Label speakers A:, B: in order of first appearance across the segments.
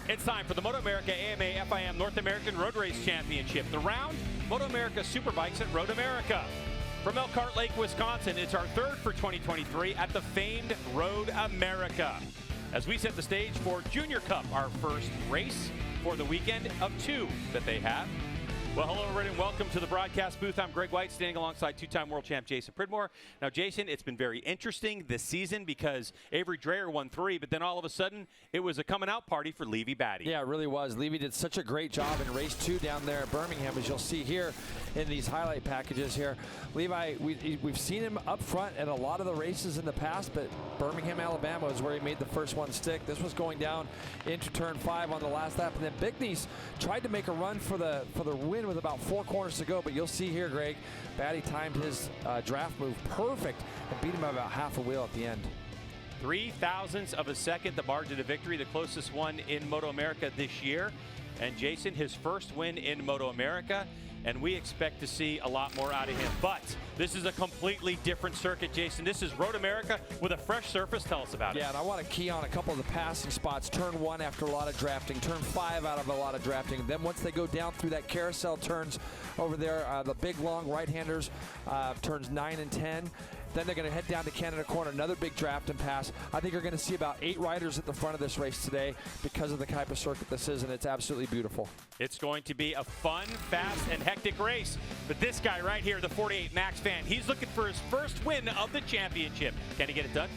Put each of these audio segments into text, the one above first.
A: It's time for the MotoAmerica AMA FIM North American Road Race Championship. The round, MotoAmerica Superbikes at Road America. From Elkhart Lake, Wisconsin, it's our third for 2023 at the famed Road America. As we set the stage for Junior Cup, our first race for the weekend of two that they have. Well, hello everybody and welcome to the broadcast booth. I'm Greg White, standing alongside two-time world champ Jason Pridmore. Now, Jason, it's been very interesting this season because Avery Dreyer won 3, but then all of a sudden it was a coming out party for Levi Batty.
B: Yeah, it really was. Levi did such a great job in race 2 down there at Birmingham, as you'll see here in these highlight packages here. Levi, we've seen him up front at a lot of the races in the past, but Birmingham, Alabama is where he made the first one stick. This was going down into turn 5 on the last lap, and then Bickney's tried to make a run for the win with about 4 corners to go, but you'll see here, Greg, Batty timed his draft move perfect and beat him by about half a wheel at the end.
A: 0.003 of a second, the margin of victory, the closest one in MotoAmerica this year. And Jason, his first win in MotoAmerica, and we expect to see a lot more out of him. But this is a completely different circuit, Jason. This is Road America with a fresh surface. Tell us about it.
B: Yeah, and I want to key on a couple of the passing spots. Turn 1 after a lot of drafting, turn 5 out of a lot of drafting. Then once they go down through that carousel turns over there, the big long right-handers, turns 9 and 10. Then they're going to head down to Canada Corner, another big draft and pass. I think you're going to see about 8 riders at the front of this race today because of the type of circuit this is, and it's absolutely beautiful.
A: It's going to be a fun, fast, and hectic race. But this guy right here, the 48 Max fan, he's looking for his first win of the championship. Can he get it done?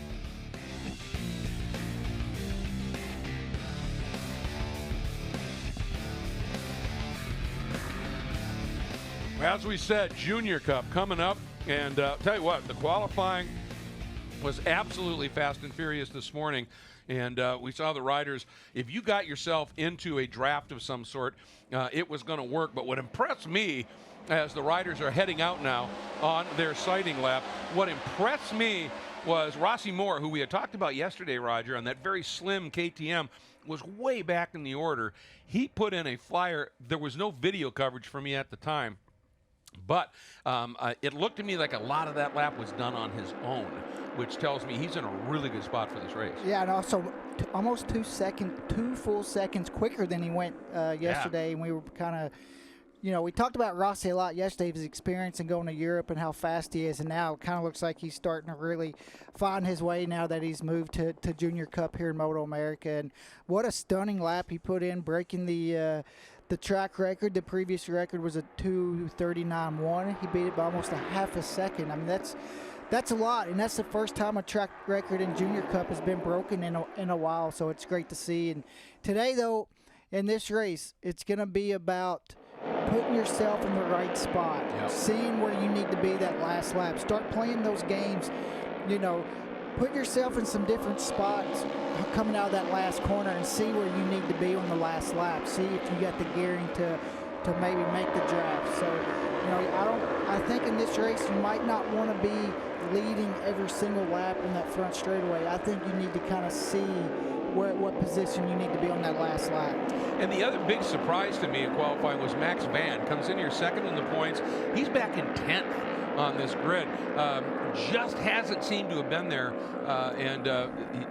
C: As we said, Junior Cup coming up. And tell you what, the qualifying was absolutely fast and furious this morning. And we saw the riders, if you got yourself into a draft of some sort, it was going to work. But what impressed me as the riders are heading out now on their sighting lap, what impressed me was Rossi Moore, who we had talked about yesterday, Roger, on that very slim KTM, was way back in the order. He put in a flyer. There was no video coverage for me at the time. But it looked to me like a lot of that lap was done on his own, which tells me he's in a really good spot for this race.
D: Yeah, and also almost 2 full seconds quicker than he went yesterday. Yeah. And we were kind of, we talked about Rossi a lot yesterday, his experience in going to Europe and how fast he is. And now it kind of looks like he's starting to really find his way now that he's moved to Junior Cup here in MotoAmerica. And what a stunning lap he put in, breaking the track record. The previous record was a 2:39.1. He beat it by almost a half a second. I mean, that's a lot, and that's the first time a track record in Junior Cup has been broken in a while, so it's great to see. And today, though, in this race, it's going to be about putting yourself in the right spot, seeing where you need to be that last lap. Start playing those games, put yourself in some different spots coming out of that last corner and see where you need to be on the last lap. See if you got the gearing to maybe make the draft. So, I think in this race you might not want to be leading every single lap in that front straightaway. I think you need to kind of see what position you need to be on that last lap.
C: And the other big surprise to me in qualifying was Max Van. Comes in here second in the points. He's back in 10th on this grid. Just hasn't seemed to have been there, and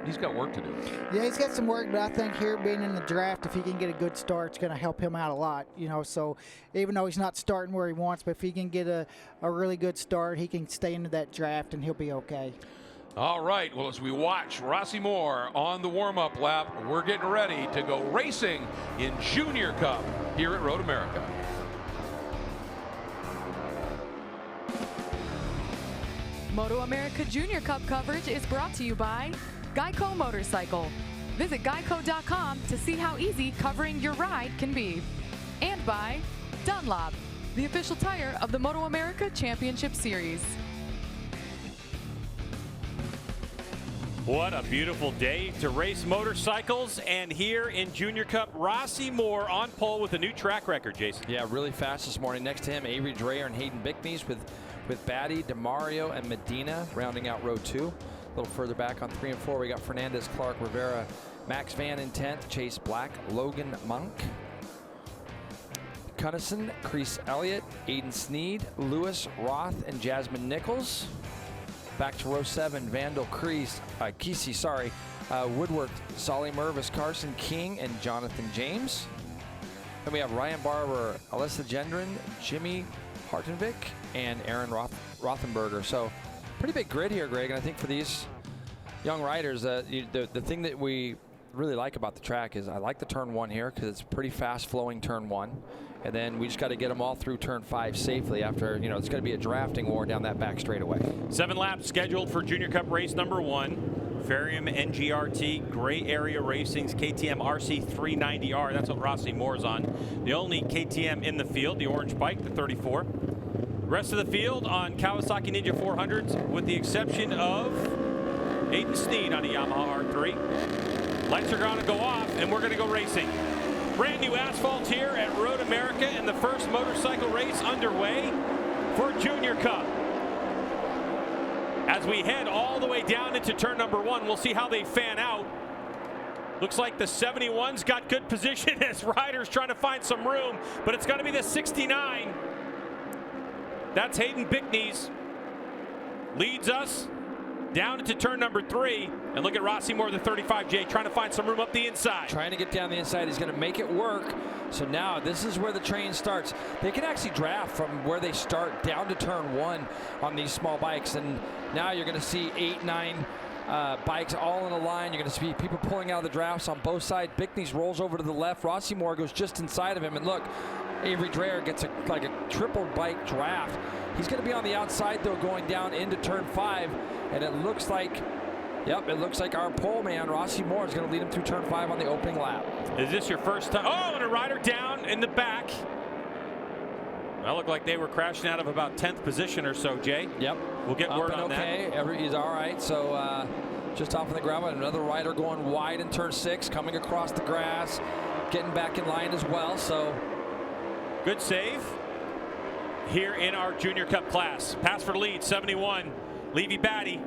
C: he's got work to do.
D: Yeah, he's got some work, but I think here being in the draft, if he can get a good start, it's going to help him out a lot. So even though he's not starting where he wants, but if he can get a really good start, he can stay into that draft and he'll be okay.
C: All right, well, as we watch Rossi Moore on the warm-up lap, we're getting ready to go racing in Junior Cup here at Road America.
E: MotoAmerica Junior Cup coverage is brought to you by Geico Motorcycle. Visit geico.com to see how easy covering your ride can be. And by Dunlop, the official tire of the MotoAmerica Championship Series.
A: What a beautiful day to race motorcycles, and here in Junior Cup, Rossi Moore on pole with a new track record, Jason.
B: Yeah, really fast this morning. Next to him, Avery Dreyer and Hayden Bickney's with Batty, DeMario, and Medina rounding out row 2. A little further back on 3 and 4, we got Fernandez, Clark, Rivera, Max Van in 10th, Chase Black, Logan Monk, Cunnison, Chris Elliott, Aiden Sneed, Lewis Roth, and Jasmine Nichols. Back to row 7, Vandal Kesey, Woodworth, Solly Mervis, Carson King, and Jonathan James. Then we have Ryan Barber, Alyssa Gendron, Jimmy Hartenvik, and Aaron Rothenberger. So pretty big grid here, Greg. And I think for these young riders, the thing that we really like about the track is I like the turn 1 here because it's a pretty fast flowing turn 1. And then we just got to get them all through turn 5 safely after, it's going to be a drafting war down that back straightaway.
A: 7 laps scheduled for Junior Cup race number 1. Farium NGRT, Gray Area Racing's KTM RC390R. That's what Rossi Moore's on. The only KTM in the field, the orange bike, the 34. Rest of the field on Kawasaki Ninja 400s, with the exception of Aiden Sneed on a Yamaha R3. Lights are going to go off, and we're going to go racing. Brand new asphalt here at Road America, and the first motorcycle race underway for Junior Cup. As we head all the way down into turn number 1, we'll see how they fan out. Looks like the 71's got good position as riders trying to find some room, but it's going to be the 69. That's Hayden Bickney's. Leads us down into turn number 3. And look at Rossi Moore, the 35J, trying to find some room up the inside.
B: Trying to get down the inside. He's going to make it work. So now this is where the train starts. They can actually draft from where they start down to turn 1 on these small bikes. And now you're going to see 8, 9 bikes all in a line. You're going to see people pulling out of the drafts on both sides. Bickney's rolls over to the left. Rossi Moore goes just inside of him. And look, Avery Dreyer gets like a triple bike draft. He's going to be on the outside, though, going down into turn 5. And it looks like, it looks like our pole man, Rossi Moore, is going to lead him through turn 5 on the opening lap.
A: Is this your first time? Oh, and a rider down in the back. That looked like they were crashing out of about 10th position or so, Jay.
B: Yep.
A: We'll get word on
B: that. He's all right. So just off on the ground, another rider going wide in turn 6, coming across the grass, getting back in line as well. So
A: good save here in our Junior Cup class. Pass for the lead, 71. Levy Batty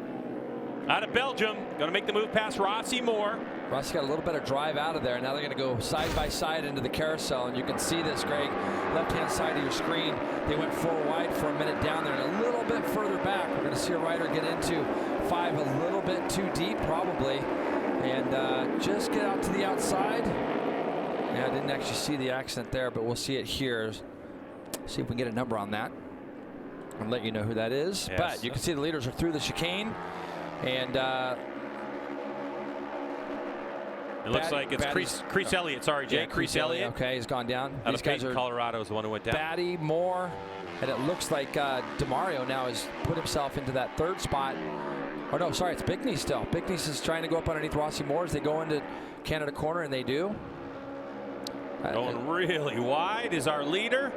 A: out of Belgium, going to make the move past Rossi Moore.
B: Rossi got a little bit of drive out of there. Now they're going to go side by side into the carousel, and you can see this, Greg, left-hand side of your screen. They went 4 wide for a minute down there, and a little bit further back. We're going to see a rider get into 5 a little bit too deep, probably, and just get out to the outside. Yeah, I didn't actually see the accident there, but we'll see it here. See if we can get a number on that and let you know who that is. Yes. But you can see the leaders are through the chicane, and
A: it looks like it's Crease Elliott. Sorry, Jay.
B: Yeah,
A: Crease Elliott.
B: Okay, he's gone down.
A: These guys are Colorado is the one who went down.
B: Batty, Moore, and it looks like DeMario now has put himself into that 3rd spot. Oh no, sorry, it's Bickney still. Bickney's is trying to go up underneath Rossi Moore as they go into Canada Corner, and they do.
A: Going really wide is our leader.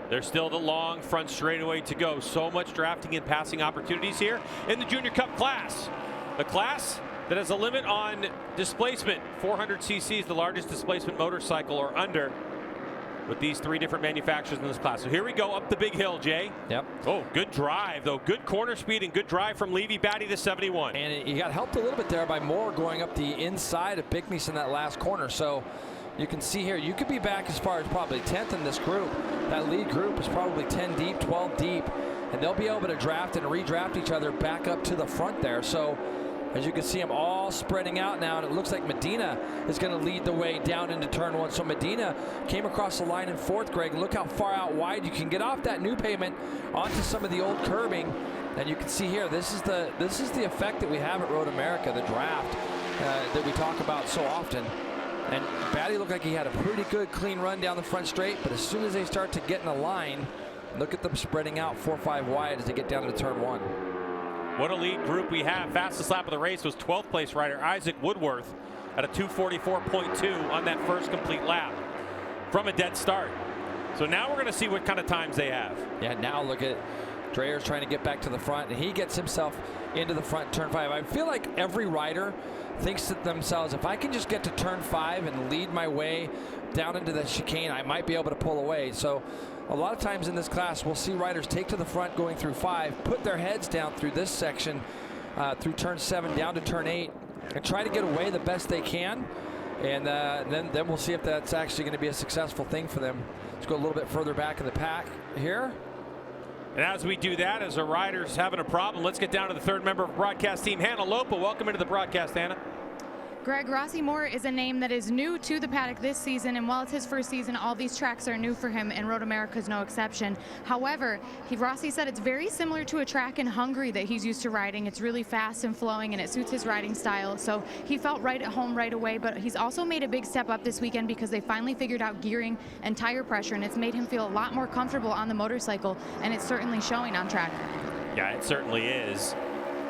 A: There's still the long front straightaway to go. So much drafting and passing opportunities here in the Junior Cup class. The class that has a limit on displacement. 400 cc's, the largest displacement motorcycle or under, with these 3 different manufacturers in this class. So here we go up the big hill, Jay.
B: Yep.
A: Oh, good drive, though. Good corner speed and good drive from Levy Batty, the 71.
B: And he got helped a little bit there by Moore going up the inside of Bickney's in that last corner. So you can see here, you could be back as far as probably 10th in this group. That lead group is probably 10 deep, 12 deep, and they'll be able to draft and redraft each other back up to the front there. So as you can see them all spreading out now, and it looks like Medina is going to lead the way down into turn 1. So Medina came across the line in 4th, Greg. Look how far out wide you can get off that new pavement onto some of the old curbing. And you can see here, this is the effect that we have at Road America, the draft that we talk about so often. And Batty looked like he had a pretty good clean run down the front straight, but as soon as they start to get in a line, look at them spreading out 4 or 5 wide as they get down to turn 1.
A: What a lead group we have. Fastest lap of the race was 12th place rider Isaac Woodworth at a 2:44.2 on that first complete lap from a dead start. So now we're going to see what kind of times they have.
B: Yeah, now look at Dreyer's trying to get back to the front, and he gets himself into the front turn 5. I feel like every rider thinks to themselves, if I can just get to turn 5 and lead my way down into the chicane, I might be able to pull away. So a lot of times in this class, we'll see riders take to the front going through 5, put their heads down through this section, through turn 7 down to turn 8, and try to get away the best they can. And then we'll see if that's actually going to be a successful thing for them. Let's go a little bit further back in the pack here.
A: And as we do that, as a rider's having a problem, let's get down to the 3rd member of the broadcast team, Hannah Lopa. Welcome into the broadcast, Hannah.
F: Greg, Rossi Moore is a name that is new to the paddock this season, and while it's his first season, all these tracks are new for him, and Road America is no exception. However, Rossi said it's very similar to a track in Hungary that he's used to riding. It's really fast and flowing, and it suits his riding style, so he felt right at home right away, but he's also made a big step up this weekend because they finally figured out gearing and tire pressure, and it's made him feel a lot more comfortable on the motorcycle, and it's certainly showing on track.
A: Yeah, it certainly is.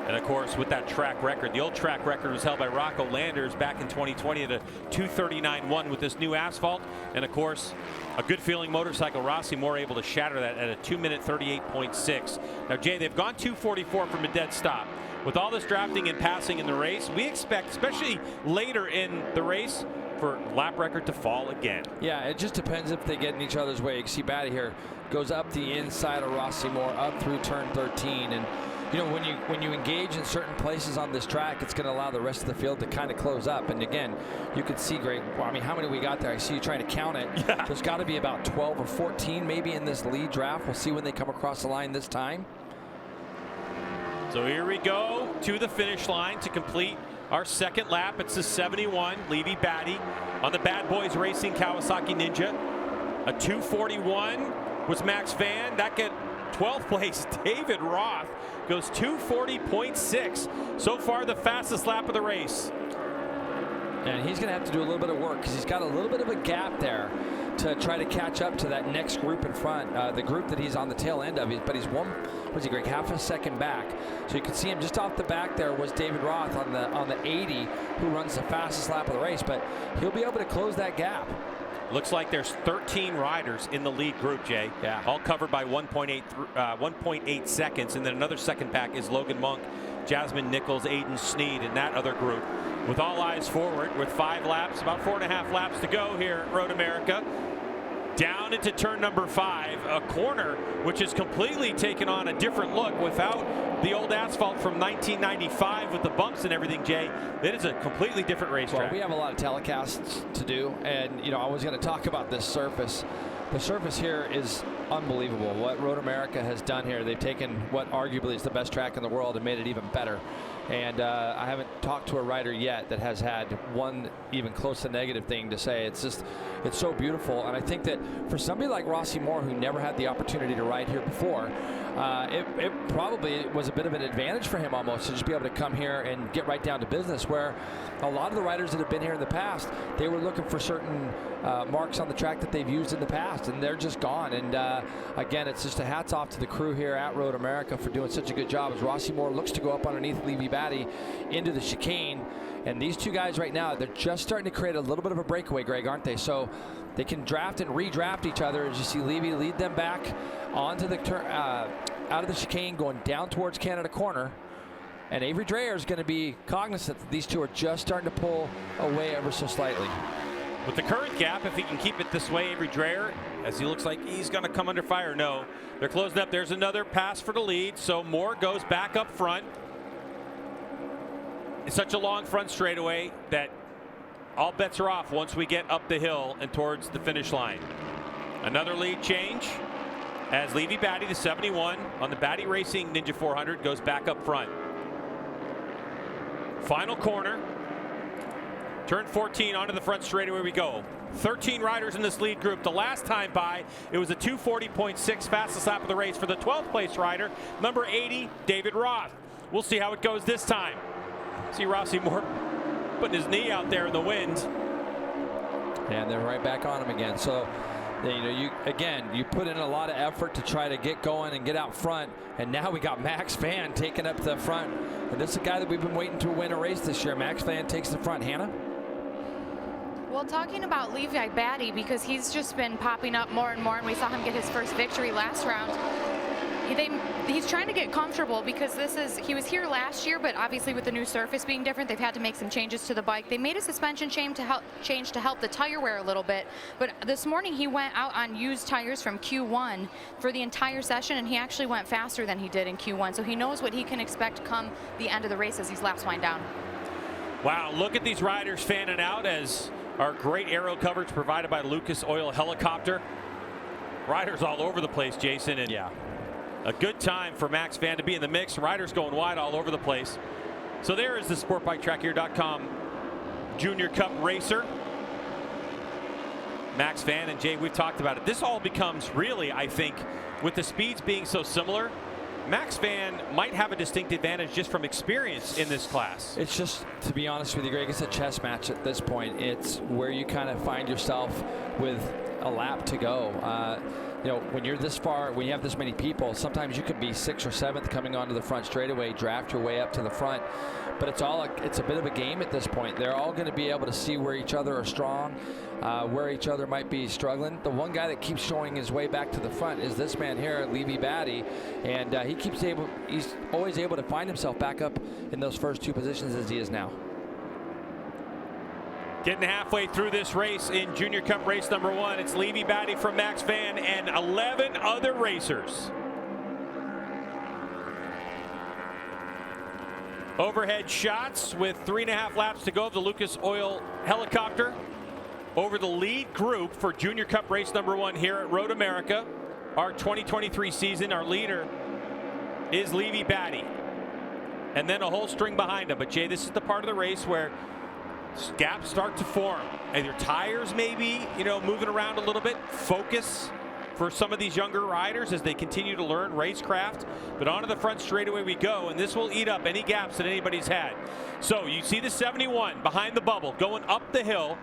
A: And of course, with that track record, the old track record was held by Rocco Landers back in 2020 at a 2:39.1 with this new asphalt. And of course, a good feeling motorcycle, Rossi Moore able to shatter that at a 2:minute 38.6. Now, Jay, they've gone 2:44 from a dead stop. With all this drafting and passing in the race, we expect, especially later in the race, for lap record to fall again.
B: Yeah, it just depends if they get in each other's way. You see Batty here goes up the inside of Rossi Moore up through turn 13, and you know, when you engage in certain places on this track, it's going to allow the rest of the field to kind of close up. And again, you can see, Greg, well, I mean, how many we got there? I see you trying to count it.
A: Yeah.
B: There's got to be about 12 or 14 maybe in this lead draft. We'll see when they come across the line this time.
A: So here we go to the finish line to complete our second lap. It's the 71, Levy Batty on the Bad Boys Racing Kawasaki Ninja. A 2:41 was Max Van. That get 12th place David Roth goes 2:40.6. So far the fastest lap of the race.
B: And he's going to have to do a little bit of work because he's got a little bit of a gap there to try to catch up to that next group in front, the group that he's on the tail end of. But he's Greg, half a second back. So you can see him just off the back there was David Roth on the 80, who runs the fastest lap of the race. But he'll be able to close that gap.
A: Looks like there's 13 riders in the lead group, Jay.
B: Yeah.
A: All covered by 1.8 seconds. And then another second pack is Logan Monk, Jasmine Nichols, Aiden Sneed in that other group. With all eyes forward, with 5 laps, about 4.5 laps to go here at Road America. Down into turn number 5, a corner which has completely taken on a different look without the old asphalt from 1995 with the bumps and everything, Jay. It is a completely different racetrack.
B: Well, we have a lot of telecasts to do, and you know, I was going to talk about this surface. The surface here is unbelievable. What Road America has done here, they've taken what arguably is the best track in the world and made it even better. And I haven't talked to a rider yet that has had one even close to negative thing to say. It's so beautiful. And I think that for somebody like Rossi Moore, who never had the opportunity to ride here before, it probably was a bit of an advantage for him almost to just be able to come here and get right down to business, where a lot of the riders that have been here in the past, they were looking for certain marks on the track that they've used in the past, and they're just gone. And again, it's just a hats off to the crew here at Road America for doing such a good job as Rossi Moore looks to go up underneath Levy Batty into the chicane. And these two guys right now, they're just starting to create a little bit of a breakaway, Greg, aren't they? So they can draft and redraft each other as you see Levy lead them back onto the out of the chicane, going down towards Canada Corner. And Avery Dreyer is going to be cognizant that these two are just starting to pull away ever so slightly.
A: With the current gap, if he can keep it this way, Avery Dreyer, as he looks like he's going to come under fire. No, they're closing up. There's another pass for the lead. So Moore goes back up front. It's such a long front straightaway that all bets are off once we get up the hill and towards the finish line. Another lead change as Levy Batty, the 71 on the Batty Racing Ninja 400, goes back up front. Final corner. Turn 14 onto the front straightaway we go. 13 riders in this lead group. The last time by, it was a 2:40.6 fastest lap of the race for the 12th place rider, number 80, David Roth. We'll see how it goes this time. See Rossi Moore putting his knee out there in the wind.
B: And they're right back on him again. So, you know, you put in a lot of effort to try to get going and get out front. And now we got Max Van taking up the front. And this is a guy that we've been waiting to win a race this year. Max Van takes the front. Hannah?
F: Well, talking about Levi Batty, because he's just been popping up more and more, and we saw him get his first victory last round. He's trying to get comfortable because he was here last year, but obviously with the new surface being different, they've had to make some changes to the bike. They made a suspension change to help the tire wear a little bit, but this morning he went out on used tires from Q1 for the entire session, and he actually went faster than he did in Q1, so he knows what he can expect come the end of the race as these laps wind down.
A: Wow, look at these riders fanning out as our great aero coverage provided by Lucas Oil Helicopter. Riders all over the place, Jason, and yeah, a good time for Max Van to be in the mix. Riders going wide all over the place. So there is the SportBikeTrackHere.com Junior Cup racer. Max Van and Jay, we've talked about it. This all becomes really, I think, with the speeds being so similar, Max Van might have a distinct advantage just from experience in this class.
B: It's just, to be honest with you, Greg, it's a chess match at this point. It's where you kind of find yourself with a lap to go. You know, when you're this far, when you have this many people, sometimes you could be 6th or 7th coming onto the front straightaway, draft your way up to the front. But it's a bit of a game at this point. They're all going to be able to see where each other are strong, where each other might be struggling. The one guy that keeps showing his way back to the front is this man here, Levy Batty, and he's always able to find himself back up in those first 2 positions as he is now.
A: Getting halfway through this race in Junior Cup race number 1, it's Levy Batty from Max Van and 11 other racers. Overhead shots with 3.5 laps to go of the Lucas Oil helicopter over the lead group for Junior Cup race number 1 here at Road America. Our 2023 season, our leader is Levy Batty. And then a whole string behind him. But Jay, this is the part of the race where gaps start to form. And your tires maybe, moving around a little bit. Focus for some of these younger riders as they continue to learn racecraft. But onto the front straightaway we go, and this will eat up any gaps that anybody's had. So you see the 71 behind the bubble going up the hill.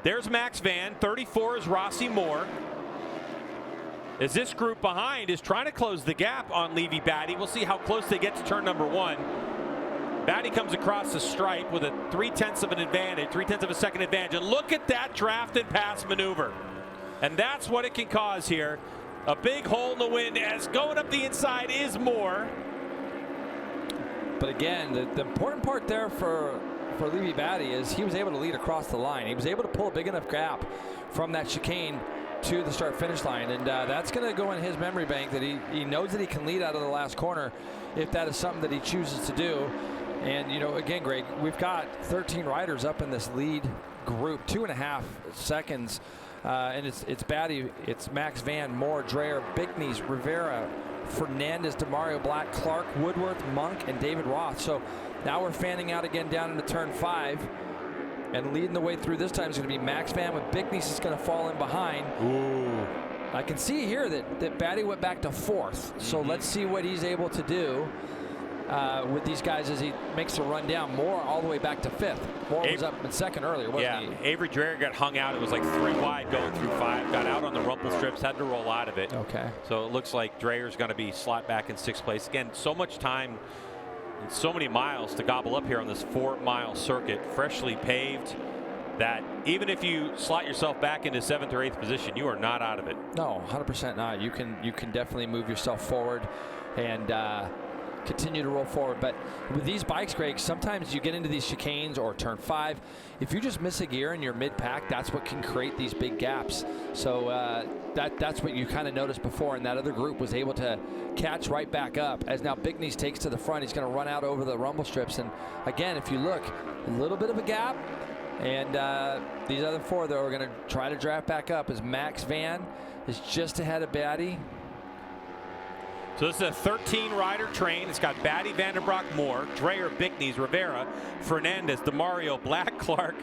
A: There's Max Van. 34 is Rossi Moore. As this group behind is trying to close the gap on Levy Batty. We'll see how close they get to turn number 1. Batty comes across the stripe with a 3/10 of an advantage, 3/10 of a second advantage. And look at that draft and pass maneuver. And that's what it can cause here. A big hole in the wind as going up the inside is Moore.
B: But again, the important part there for Levy Batty is he was able to lead across the line. He was able to pull a big enough gap from that chicane to the start-finish line, and that's going to go in his memory bank that he knows that he can lead out of the last corner if that is something that he chooses to do. And, again, Greg, we've got 13 riders up in this lead group, 2.5 seconds. And it's Batty, it's Max Van, Moore, Dreyer, Bickneys, Rivera, Fernandez, DeMario Black, Clark, Woodworth, Monk, and David Roth. So now we're fanning out again down into turn 5. And leading the way through this time is going to be Max Van with Bickneys is going to fall in behind.
A: Ooh.
B: I can see here that Batty went back to 4th. So let's see what he's able to do with these guys as he makes the run down. Moore all the way back to 5th. Moore was up in 2nd earlier, wasn't he?
A: Avery Dreyer got hung out. It was like 3 wide going through 5. Got out on the rumble strips, had to roll out of it.
B: Okay.
A: So it looks like Dreyer's going to be slot back in 6th place. Again, so much time and so many miles to gobble up here on this 4-mile circuit, freshly paved, that even if you slot yourself back into 7th or 8th position, you are not out of it.
B: No, 100% not. You can definitely move yourself forward and continue to roll forward. But with these bikes, Greg, sometimes you get into these chicanes or turn 5. If you just miss a gear in your mid-pack, that's what can create these big gaps. So that's what you kind of noticed before, and that other group was able to catch right back up. As now Bickneys takes to the front, he's going to run out over the rumble strips. And again, if you look, a little bit of a gap. And these other 4, though, are going to try to draft back up as Max Van is just ahead of Batty.
A: So this is a 13-rider train. It's got Batty, Vanderbroek, Moore, Dreyer, Bickneys, Rivera, Fernandez, DeMario, Black, Clark,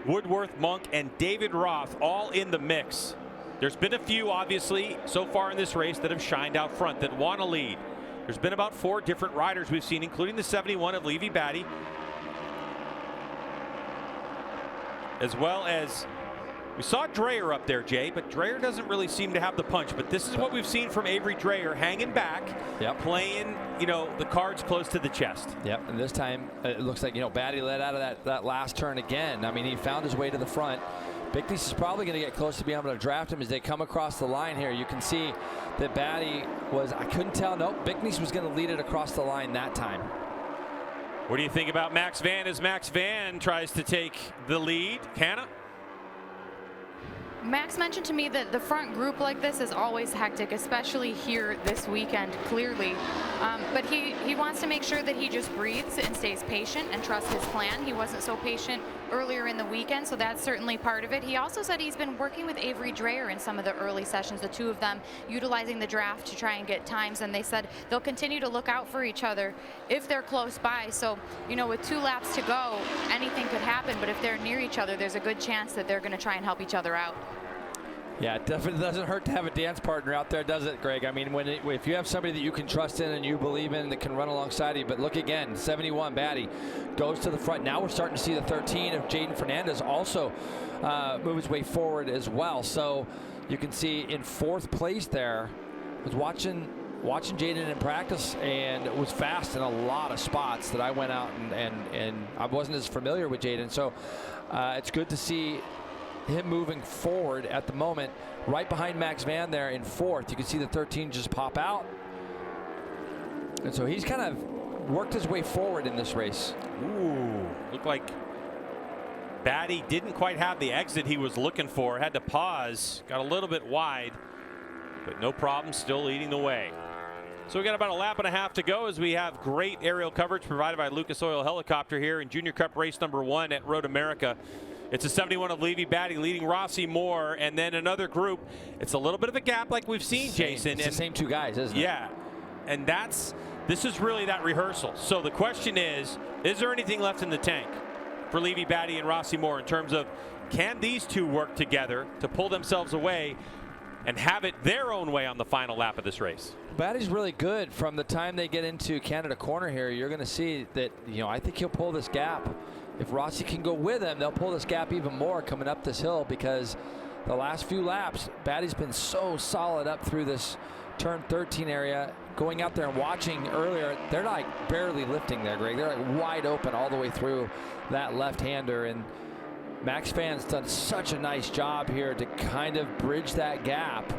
A: Woodworth, Monk, and David Roth all in the mix. There's been a few, obviously, so far in this race that have shined out front, that want to lead. There's been about 4 different riders we've seen, including the 71 of Levy Batty, as well as we saw Dreyer up there, Jay, but Dreyer doesn't really seem to have the punch. But this is what we've seen from Avery Dreyer, hanging back, playing, the cards close to the chest.
B: Yep, and this time it looks like, Batty led out of that last turn again. I mean, he found his way to the front. Bickneys is probably going to get close to being able to draft him as they come across the line here. You can see that Batty was, I couldn't tell, nope, Bickneys was going to lead it across the line that time.
A: What do you think about Max Van as Max Van tries to take the lead? Hannah?
F: Max mentioned to me that the front group like this is always hectic, especially here this weekend, clearly. But he wants to make sure that he just breathes and stays patient and trusts his plan. He wasn't so patient earlier in the weekend, so that's certainly part of it. He also said he's been working with Avery Dreyer in some of the early sessions, the two of them utilizing the draft to try and get times, and they said they'll continue to look out for each other if they're close by. So, you know, with 2 laps to go, anything could happen, but if they're near each other, there's a good chance that they're going to try and help each other out.
B: Yeah, it definitely doesn't hurt to have a dance partner out there, does it, Greg? I mean, if you have somebody that you can trust in and you believe in that can run alongside you. But look again, 71, Batty goes to the front. Now we're starting to see the 13 of Jaden Fernandez also move his way forward as well. So you can see in 4th place there, was watching Jaden in practice, and it was fast in a lot of spots that I went out and I wasn't as familiar with Jaden. So it's good to see him moving forward at the moment, right behind Max Van there in 4th. You can see the 13 just pop out. And so he's kind of worked his way forward in this race.
A: Ooh, looked like Batty didn't quite have the exit he was looking for. Had to pause, got a little bit wide, but no problem, still leading the way. So we got about a lap and a half to go as we have great aerial coverage provided by Lucas Oil Helicopter here in Junior Cup race number 1 at Road America. It's a 71 of Levy Batty leading Rossi Moore, and then another group. It's a little bit of a gap like we've seen, Jason.
B: It's the same 2 guys, isn't it?
A: Yeah, and this is really that rehearsal. So the question is there anything left in the tank for Levy Batty and Rossi Moore in terms of can these 2 work together to pull themselves away and have it their own way on the final lap of this race?
B: Batty's really good from the time they get into Canada Corner here. You're going to see that, you know, I think he'll pull this gap. If Rossi can go with him, they'll pull this gap even more coming up this hill, because the last few laps, Batty's been so solid up through this turn 13 area. Going out there and watching earlier, they're like barely lifting there, Greg. They're like wide open all the way through that left-hander, and Max Van's done such a nice job here to kind of bridge that gap.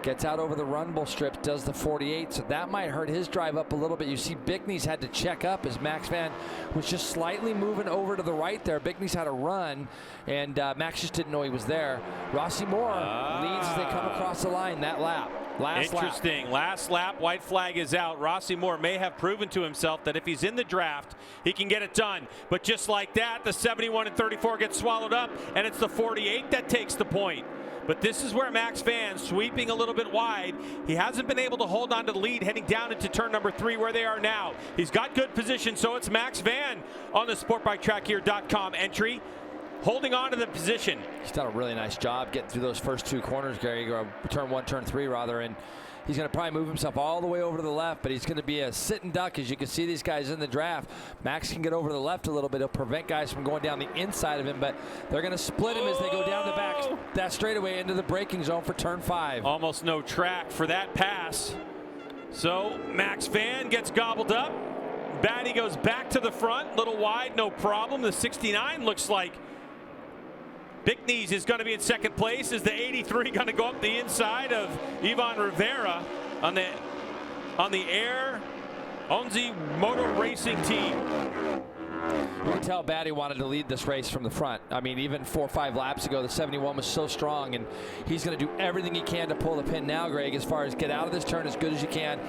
B: Gets out over the rumble strip, does the 48, so that might hurt his drive up a little bit. You see Bickney's had to check up as Max Van was just slightly moving over to the right there. Bickney's had a run, and Max just didn't know he was there. Rossi Moore leads as they come across the line that lap.
A: Interesting. Last lap, white flag is out. Rossi Moore may have proven to himself that if he's in the draft, he can get it done. But just like that, the 71 and 34 gets swallowed up, and it's the 48 that takes the point. But this is where Max Van, sweeping a little bit wide, he hasn't been able to hold on to the lead heading down into turn number 3 where they are now. He's got good position, so it's Max Van on the SportBikeTrackHere.com entry, holding on to the position.
B: He's done a really nice job getting through those first 2 corners, Gary, or turn 1, turn 3 rather, and he's going to probably move himself all the way over to the left, but he's going to be a sit and duck. As you can see these guys in the draft, Max can get over to the left a little bit. He'll prevent guys from going down the inside of him, but they're going to split him as they go down the back that straightaway into the braking zone for turn 5.
A: Almost no track for that pass. So Max Van gets gobbled up. Batty goes back to the front, little wide, no problem. The 69 looks like Bickney's is going to be in second place. Is the 83 going to go up the inside of Ivan Rivera on the Air Onzi Motor Racing team?
B: You can tell Batty wanted to lead this race from the front. I mean, even 4 or 5 laps ago, the 71 was so strong, and he's going to do everything he can to pull the pin now, Greg, as far as get out of this turn as good as you can,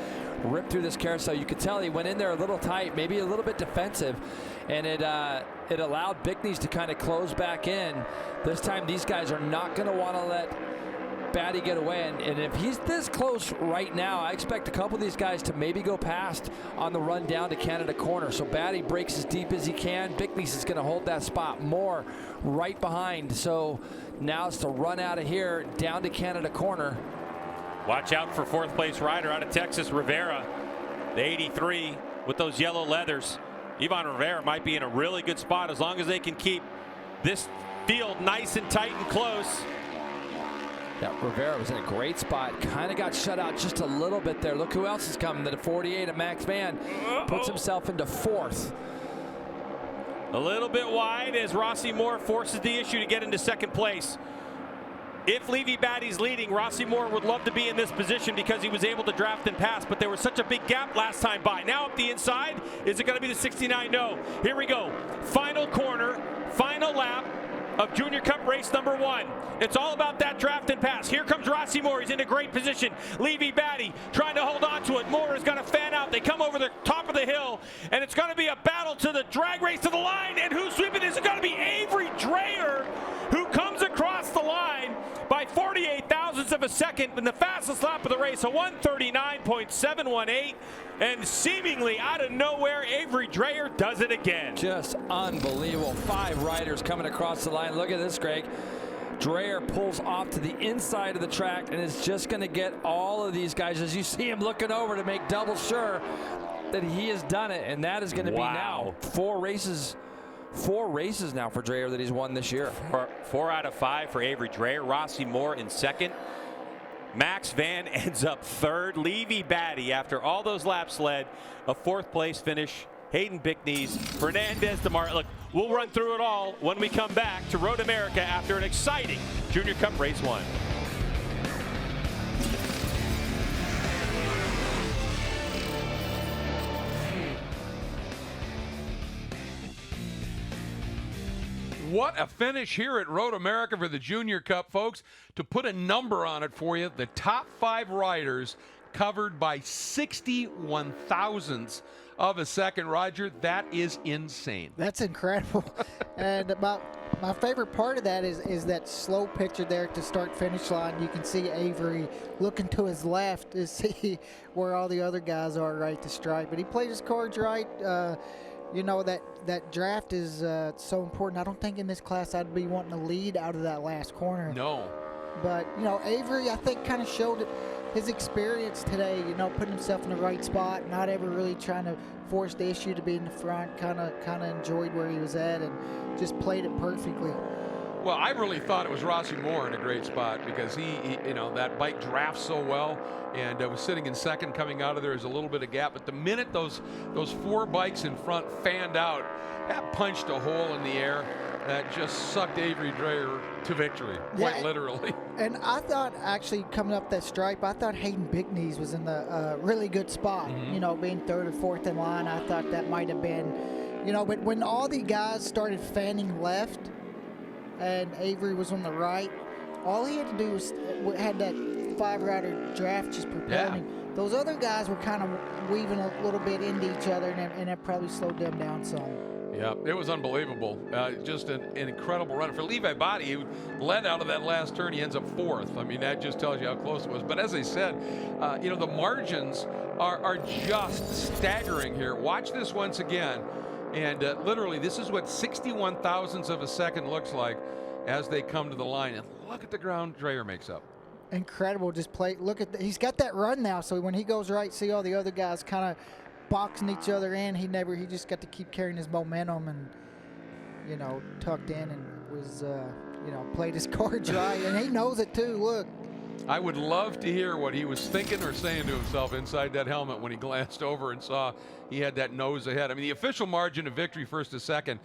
B: rip through this carousel. You could tell he went in there a little tight, maybe a little bit defensive, and it allowed Bickney's to kind of close back in. This time, these guys are not going to want to let Batty get away, and if he's this close right now, I expect a couple of these guys to maybe go past on the run down to Canada Corner. So Batty breaks as deep as he can. Bickney's is going to hold that spot more right behind. So now it's to run out of here down to Canada Corner.
A: Watch out for 4th place rider out of Texas, Rivera, the 83 with those yellow leathers. Ivan Rivera might be in a really good spot as long as they can keep this field nice and tight and close.
B: Yeah, Rivera was in a great spot. Kind of got shut out just a little bit there. Look who else is coming. The 48 of Max Van puts himself into 4th.
A: A little bit wide as Rossi Moore forces the issue to get into second place. If Levy Batty's leading, Rossi Moore would love to be in this position because he was able to draft and pass, but there was such a big gap last time by. Now up the inside, is it going to be the 69? No. Here we go. Final corner, final lap. of Junior Cup race number 1. It's all about that draft and pass. Here comes Rossi Moore. He's in a great position. Levy Batty trying to hold on to it. Moore is going to fan out. They come over the top of the hill, and it's going to be a battle to the drag race to the line. And who's sweeping? Is it going to be Avery Dreyer, who comes across the line by 48 thousandths of a second in the fastest lap of the race, a 139.718. And seemingly out of nowhere, Avery Dreyer does it again.
B: Just unbelievable. 5 riders coming across the line. Look at this, Greg. Dreyer pulls off to the inside of the track and is just going to get all of these guys, as you see him looking over to make double sure that he has done it. And that is going to be now 4 races now for Dreyer that he's won this year.
A: 4 out of 5 for Avery Dreyer. Rossi Moore in second. Max Van ends up third. Levy Batty, after all those laps, led a 4th place finish. Hayden Bickney's, Fernandez DeMar. Look, we'll run through it all when we come back to Road America after an exciting Junior Cup Race 1.
C: What a finish here at Road America for the Junior Cup, folks. To put a number on it for you, the top 5 riders covered by 61 thousandths of a second. Roger, that is insane.
D: That's incredible. And about my favorite part of that is that slow picture there at the start-finish line. You can see Avery looking to his left to see where all the other guys are right to strike. But he played his cards right. You know, that draft is so important. I don't think in this class I'd be wanting to lead out of that last corner.
C: No.
D: But, you know, Avery, I think, kind of showed his experience today, you know, putting himself in the right spot, not ever really trying to force the issue to be in the front, kind of enjoyed where he was at and just played it perfectly.
C: Well, I really thought it was Rossi Moore in a great spot because he you know, that bike drafts so well, and was sitting in second coming out of there. There's a little bit of gap, but the minute those 4 bikes in front fanned out, that punched a hole in the air that just sucked Avery Dreyer to victory, quite literally. And
D: I thought, actually, coming up that stripe, I thought Hayden Bickney's was in the really good spot. You know, being 3rd or 4th in line, I thought that might have been, you know, but when all the guys started fanning left, and Avery was on the right, all he had to do was had that 5-rider draft just propelling him. Those other guys were kind of weaving a little bit into each other, and that probably slowed them down some.
C: Yeah, it was unbelievable. Just an incredible run. For Levi Batty, who led out of that last turn, he ends up 4th. I mean, that just tells you how close it was. But as I said, you know, the margins are just staggering here. Watch this once again. And literally, this is what 61 thousandths of a second looks like as they come to the line. And look at the ground Dreyer makes up.
D: Incredible. Just play. Look at he's got that run now. So when he goes right, see all the other guys kind of boxing each other in. He just got to keep carrying his momentum and, you know, tucked in and was, you know, played his cards right. And he knows it too. Look.
C: I would love to hear what he was thinking or saying to himself inside that helmet when he glanced over and saw he had that nose ahead. I mean, the official margin of victory 1st to 2nd,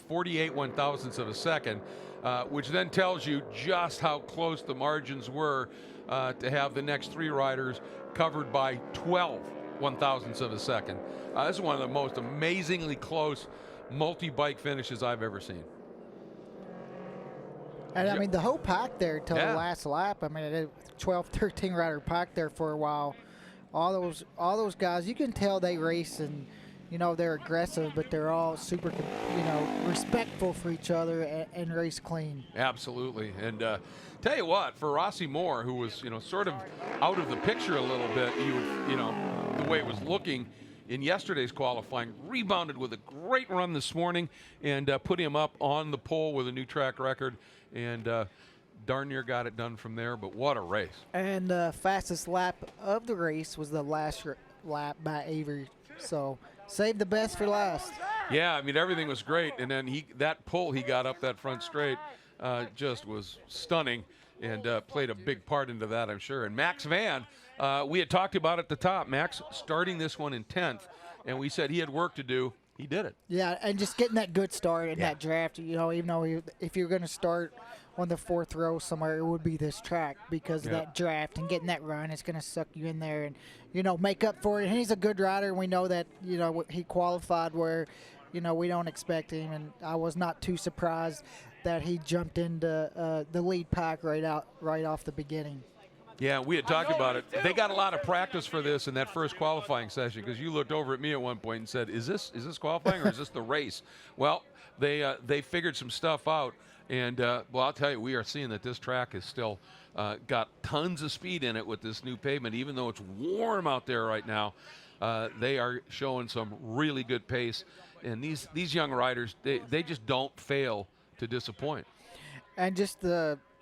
C: 48 1,000ths of a second, which then tells you just how close the margins were to have the next 3 riders covered by 12 1,000ths of a second. This is one of the most amazingly close multi-bike finishes I've ever seen.
D: And I mean, the whole pack there till the last lap. I mean, 12, 13 rider pack there for a while. All those guys, you can tell they race and, you know, they're aggressive, but they're all super, you know, respectful for each other and race clean.
C: Absolutely. And tell you what, for Rossi Moore, who was, you know, sort of out of the picture a little bit, you know, the way it was looking in yesterday's qualifying, rebounded with a great run this morning and put him up on the pole with a new track record. And darn near got it done from there, but what a race. And
D: the fastest lap of the race was the last lap by Avery. So saved the best for last.
C: Yeah, I mean, everything was great. And then that pull he got up that front straight just was stunning and played a big part into that, I'm sure. And Max Van, we had talked about at the top, Max starting this one in 10th, and we said he had work to do. He did it.
D: Yeah, and just getting that good start in that draft, you know, even though if you're going to start on the 4th row somewhere, it would be this track because of that draft and getting that run. It's going to suck you in there and, you know, make up for it. And he's a good rider, and we know that, you know, he qualified where we don't expect him, and I was not too surprised that he jumped into the lead pack right off the beginning.
C: Yeah, we had talked about it. They got a lot of practice for this in that first qualifying session, because you looked over at me at one point and said, "Is this qualifying or is this the race?" Well, they figured some stuff out, and well, I'll tell you, we are seeing that this track is still got tons of speed in it with this new pavement, even though it's warm out there right now. They are showing some really good pace, and these young riders, they just don't fail to disappoint.
D: And just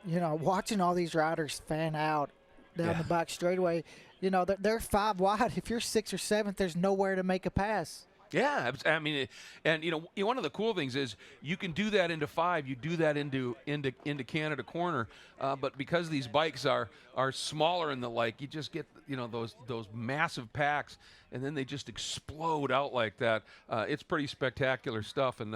D: watching all these riders fan out down the back straightaway, they're 5 wide. If you're 6th or 7th, there's nowhere to make a pass.
C: Yeah, I mean, and one of the cool things is you can do that into 5. You do that into Canada Corner, but because these bikes are smaller and the like, you just get those massive packs, and then they just explode out like that. It's pretty spectacular stuff, and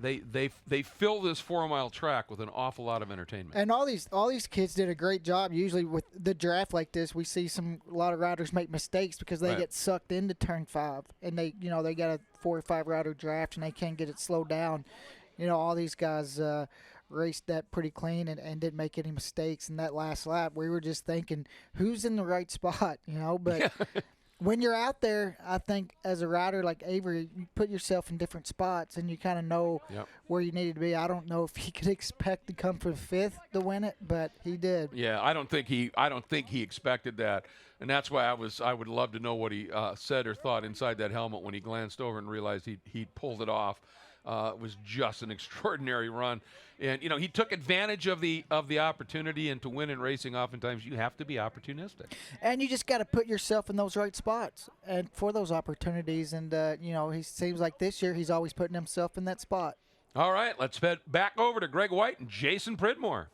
C: they fill this 4-mile track with an awful lot of entertainment.
D: And all these kids did a great job. Usually with the draft like this, we see a lot of riders make mistakes because they get sucked into turn 5, and they got a 4 or 5 rider draft and they can't get it slowed down. All these guys raced that pretty clean and didn't make any mistakes in that last lap. We were just thinking, who's in the right spot, but when you're out there, I think as a rider like Avery, you put yourself in different spots and you kind of know where you needed to be. I don't know if he could expect to come from 5th to win it, but he did.
C: Yeah, I don't think he expected that, and that's why I would love to know what he said or thought inside that helmet when he glanced over and realized he'd pulled it off. It was just an extraordinary run, and he took advantage of the opportunity. And to win in racing, oftentimes you have to be opportunistic, and
D: you just got to put yourself in those right spots and for those opportunities. And he seems like this year he's always putting himself in that spot.
C: All right, let's head back over to Greg White and Jason Pridmore.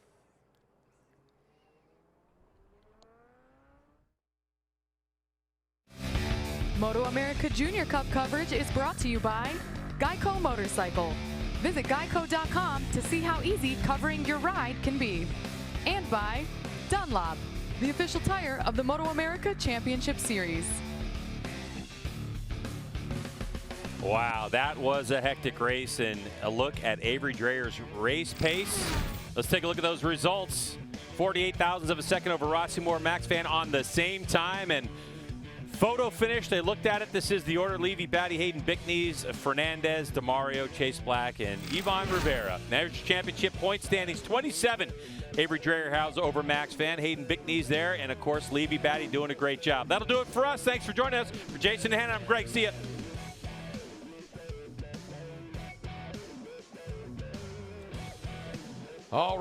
E: MotoAmerica Junior Cup coverage is brought to you by Geico Motorcycle. Visit geico.com to see how easy covering your ride can be. And by Dunlop, the official tire of the MotoAmerica Championship Series.
A: Wow, that was a hectic race, and a look at Avery Dreyer's race pace. Let's take a look at those results. 48 thousandths of a second over Rossi Moore, Max Van on the same time, and photo finish. They looked at it. This is the order: Levy, Batty, Hayden, Bickneys, Fernandez, DeMario, Chase Black, and Ivan Rivera. Average championship point standings 27. Avery Dreyer House over Max Van, Hayden Bickneys there, and of course Levy, Batty doing a great job. That'll do it for us. Thanks for joining us. For Jason and Hannah, I'm Greg. See ya.
C: All right.